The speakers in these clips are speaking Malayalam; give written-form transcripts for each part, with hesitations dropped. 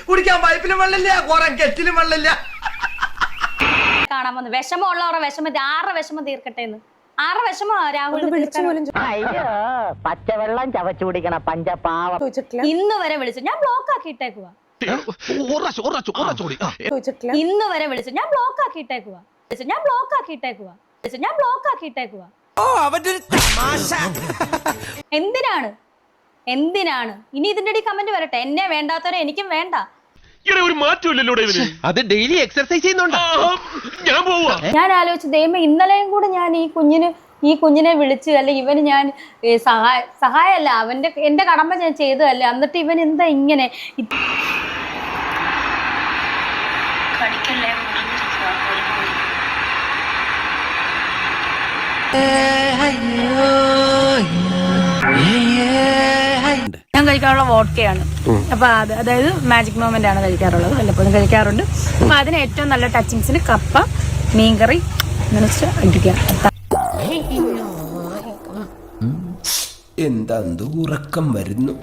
കുടിക്കാൻ പൈപ്പിലും വെള്ളമില്ല, കുറെ കെറ്റിലും വെള്ളമില്ല. കാണാൻ വന്നു വിഷമമുള്ളവരുടെ വിഷമം, ആരുടെ വിഷമം തീർക്കട്ടെ എന്ന്. ആരുടെ വിഷമോ രാഹുൽ? പച്ചവെള്ളം ചവച്ചു കുടിക്കണം പഞ്ചപാവം. ഇന്ന് വരെ വിളിച്ചു, ഞാൻ ബ്ലോക്ക് ആക്കിയിട്ടേക്കുവാ. ഇന്ന് വരെ വിളിച്ചു, ഞാൻ ബ്ലോക്ക് ആക്കിയിട്ടേക്കുവാ. ഞാൻ ബ്ലോക്ക് ആക്കിയിട്ടേക്കുവാ. ഞാൻ ബ്ലോക്ക് ആക്കിയിട്ടേക്കുവാ. എന്തിനാണ് എന്തിനാണ് ഇനി ഇതിന്റെ ഇടയിൽ കമന്റ് വരട്ടെ? എന്നെ വേണ്ടാത്തവരെ എനിക്കും വേണ്ട. ഞാൻ ആലോചിച്ചു, ദൈവമേ, ഇന്നലെയും കൂടെ ഞാൻ ഈ കുഞ്ഞിനെ വിളിച്ച്, അല്ലെ ഇവന് ഞാൻ സഹായമല്ല, എന്റെ കടമ ഞാൻ ചെയ്തതല്ല, എന്നിട്ട് ഇവൻ എന്താ ഇങ്ങനെ? ഞാൻ കഴിക്കാറുള്ള വോഡ്കയാണ്. അപ്പൊ അതായത് മാജിക് മൊമെന്റ് ആണ് കഴിക്കാറുള്ളത്, വല്ലപ്പോഴും കഴിക്കാറുണ്ട്. അപ്പൊ അതിന് ഏറ്റവും നല്ല ടച്ചിങ്സിന് കപ്പ, മീൻകറി എന്താ ഉറക്കം വരുന്നു.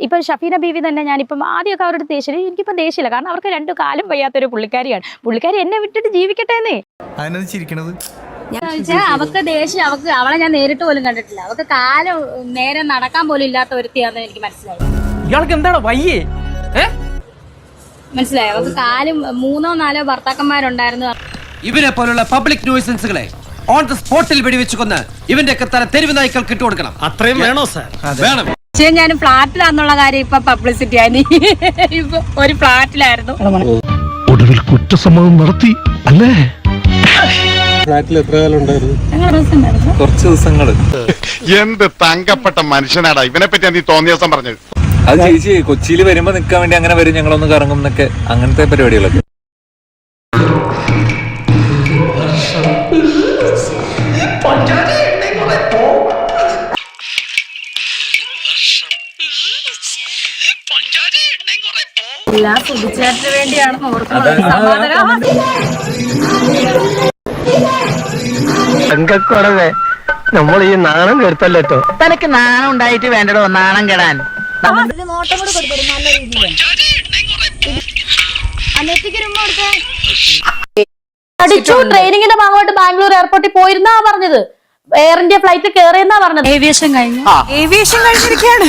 ഇപ്പൊ ഷഫീന ബീവി തന്നെ, ഞാനിപ്പം ആദ്യമൊക്കെ അവരുടെ ദേഷ്യം, എനിക്കിപ്പോ ദേഷ്യമില്ല, കാരണം അവർക്ക് രണ്ടു കാലം വയ്യാത്തൊരു പുള്ളിക്കാരിയാണ്. പുള്ളിക്കാരി എന്നെ വിട്ടിട്ട് ജീവിക്കട്ടെ എന്നേ. ഞാൻ ചോദിച്ചാൽ അവക്ക് ദേഷ്യം, അവളെ ഞാൻ നേരിട്ട് പോലും കണ്ടിട്ടില്ല. അവക്ക് കാലം നേരെ നടക്കാൻ പോലും ഇല്ലാത്ത ഒരുത്തിയാന്ന് എനിക്ക് മനസ്സിലായി. ഇയാൾക്ക് എന്താണ് വയ്യേ? മനസ്സിലായി. അവക്ക് കാലും 3 or 4 ഭർത്താക്കന്മാരുണ്ടായിരുന്നു. ഇവരെ പോലുള്ള പബ്ലിക് ന്യൂസൻസുകളെ ഓൺ ദ സ്പോട്ടിൽ വെടിവെച്ച് കൊന്ന് ഇവന്റെ ഒക്കെ തല തെരുവ് നായ്ക്കൾക്ക് ഇട്ടുകൊടുക്കണം. അത്രയും വേണോ സാർ? വേണം. പക്ഷേ ഞാൻ ഫ്ലാറ്റിലാന്നുള്ള കാര്യം ഇപ്പൊ പബ്ലിസിറ്റി ആയി. ഇപ്പൊ ഒരു ഫ്ലാറ്റിലായിരുന്നു. ഒടുവിൽ കുറ്റസമ്മതം നടത്തി അല്ലേ? ഫ്ലാറ്റിൽ എത്ര കാലം ഉണ്ടായിരുന്നു? കുറച്ച് ദിവസങ്ങള്. എന്ത് തങ്കപ്പെട്ട മനുഷ്യനാടാ ഇവനെ പറ്റി നീ തോന്നിയ ദിവസം പറഞ്ഞത്. അത് ചേച്ചി കൊച്ചിയിൽ വരുമ്പോ നിക്കാൻ വേണ്ടി അങ്ങനെ വരും, ഞങ്ങളൊന്ന് കറങ്ങും എന്നൊക്കെ, അങ്ങനത്തെ പരിപാടികളൊക്കെ. എല്ലാം സുധിച്ചേട്ടന് വേണ്ടിയാണെന്ന് ഓർക്കുന്നത്. തങ്കക്കുറവേ, നമ്മൾ ഈ നാണം കെടുത്തല്ലോ. തനക്ക് നാണം ഉണ്ടായിട്ട് വേണ്ടടോ നാണം കെടാൻ. നോട്ടം കൂടെ കൊടുക്കും നല്ല രീതിയിൽ. അടിച്ചു. ട്രെയിനിങ്ങിന്റെ ഭാഗമായിട്ട് ബാംഗ്ലൂർ എയർപോർട്ടിൽ പോയിരുന്നാ പറഞ്ഞത്. എയർ ഇന്ത്യ ഫ്ലൈറ്റിൽ കയറിയെന്നാ പറഞ്ഞത്. ഏവിയേഷൻ കഴിഞ്ഞിരിക്കുകയാണ്.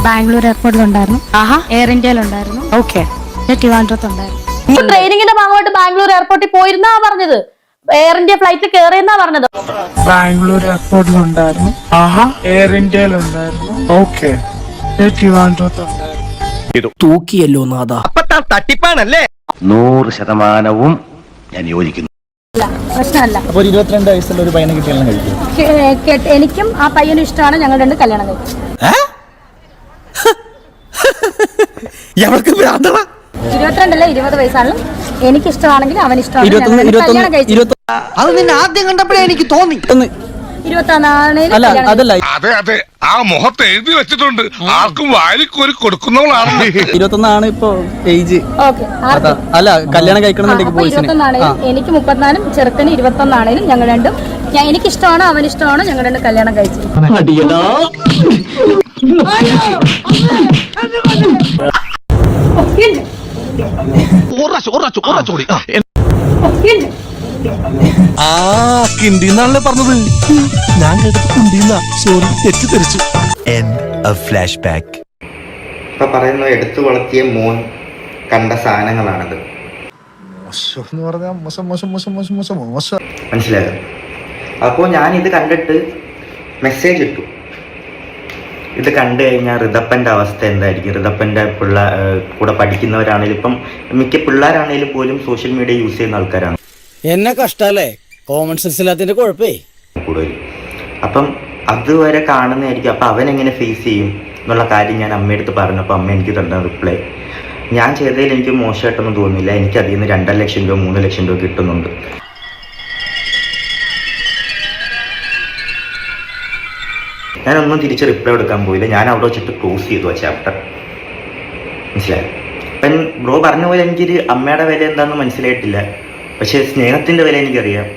ബാംഗ്ലൂർ എയർപോർട്ടിലുണ്ടായിരുന്നു, എയർ ഇന്ത്യയിലുണ്ടായിരുന്നു, ട്രിവാൻഡ്രത്തുണ്ടായിരുന്നു. ട്രെയിനിങ്ങിന്റെ ഭാഗമായിട്ട് ബാംഗ്ലൂർ എയർപോർട്ടിൽ പോയിരുന്നാ പറഞ്ഞത്. എയർ ഇന്ത്യ ഫ്ലൈറ്റിൽ കയറിയെന്നാ പറഞ്ഞത്. ബാംഗ്ലൂർ എയർപോർട്ടിലുണ്ടായിരുന്നു, എയർ ഇന്ത്യയിലുണ്ടായിരുന്നു, ട്രിവാൻഡ്രത്തുണ്ടായിരുന്നു. തൂക്കിയല്ലോ നാഥ. തട്ടിപ്പാണല്ലേ? 100% ഞാൻ യോജിക്കുന്നു. പ്രശ്നമല്ല. അപ്പൊ 22 വയസ്സുള്ള ഒരു പയ്യനെ കിട്ടിയാലും കഴിക്കും. എനിക്കും ആ പയ്യനും ഇഷ്ടമാണ്. ഞങ്ങൾ രണ്ട് കല്യാണം കഴിച്ചു. 22 20 വയസ്സാണ്. എനിക്ക് ഇഷ്ടമാണെങ്കിൽ അവൻ ഇഷ്ടമാണ്. കല്യാണം കഴിച്ചു. അത് നിന്നെ ആദ്യം കണ്ടപ്പോഴേ എനിക്ക് തോന്നി. 21 അതല്ല, അതെ ആ മുഖത്ത് എഴുതി വെച്ചിട്ടുണ്ട്, ആർക്കും വാരിക്കോരി കൊടുക്കുന്നവളാണ്. 21 ഇപ്പൊ ഏജ്. അല്ല, കല്യാണം കഴിക്കണം. 21 എനിക്ക് 34, ചെറുക്കന് 21 ഞങ്ങൾ രണ്ടും, എനിക്ക് ഇഷ്ടമാണ് അവൻ ഇഷ്ടമാണ്, ഞങ്ങൾ രണ്ടും കല്യാണം കഴിച്ചു. കിണ്ടിന്നാണല്ലേ പറഞ്ഞത്? ഞാൻ കേട്ടത് കുണ്ടിന്ന. സോറി, തെറ്റിദ്ധരിച്ചു. Flash back. ഇപ്പൊ പറയുന്ന എടുത്തു വളർത്തിയ മോൻ കണ്ട സാധനങ്ങളാണിത്. മനസ്സിലായോ? അപ്പോൾ ഞാൻ ഇത് കണ്ടിട്ട് മെസ്സേജ് ഇട്ടു. ഇത് കണ്ടു കഴിഞ്ഞാൽ ഋതപ്പൻ്റെ അവസ്ഥ എന്തായിരിക്കും? ഋതപ്പൻ്റെ കൂടെ പഠിക്കുന്നവരാണെങ്കിലും, ഇപ്പം മിക്ക പിള്ളേരാണെങ്കിലും പോലും സോഷ്യൽ മീഡിയ യൂസ് ചെയ്യുന്ന ആൾക്കാരാണ്. എന്നെ കഷ്ടല്ലേ, കോമൺ സെൻസ് ഇല്ലാത്തതിന്റെ കുഴപ്പേ കൂടുതൽ. അപ്പം അതുവരെ കാണുന്നതായിരിക്കും. അപ്പം അവൻ എങ്ങനെ ഫേസ് ചെയ്യും എന്നുള്ള കാര്യം ഞാൻ അമ്മയടുത്ത് പറഞ്ഞപ്പോൾ അമ്മ എനിക്ക് തന്ന റിപ്ലൈ, ഞാൻ ചെയ്തതിൽ എനിക്ക് മോശമായിട്ടൊന്നും തോന്നുന്നില്ല, എനിക്ക് അതിൽ നിന്ന് 2 ലക്ഷം രൂപ 3 ലക്ഷം രൂപ കിട്ടുന്നുണ്ട്. ഞാനൊന്നും തിരിച്ച് റിപ്ലൈ എടുക്കാൻ പോയില്ല. ഞാൻ അവിടെ വെച്ചിട്ട് ക്ലോസ് ചെയ്തു ആ ചാപ്റ്റർ. മനസ്സിലായി? അപ്പം ബ്രോ പറഞ്ഞ പോലെ എനിക്കൊരു അമ്മയുടെ വില എന്താണെന്ന് മനസ്സിലായിട്ടില്ല, പക്ഷേ സ്നേഹത്തിൻ്റെ വില എനിക്കറിയാം.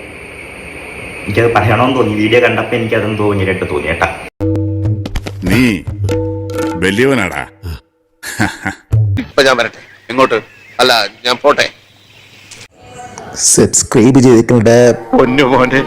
എനിക്കത് പറയണമെന്ന് തോന്നി. വീഡിയോ കണ്ടപ്പോൾ എനിക്കതെന്ന് തോന്നിയിട്ട് തോന്നി കേട്ടാ. നീ വലിയവനാടാ. ഞാൻ വരട്ടെ. എങ്ങോട്ട്? അല്ല, ഞാൻ പോട്ടെ. സബ്സ്ക്രൈബ് ചെയ്തിട്ടുണ്ട് പൊന്നു മോനെ.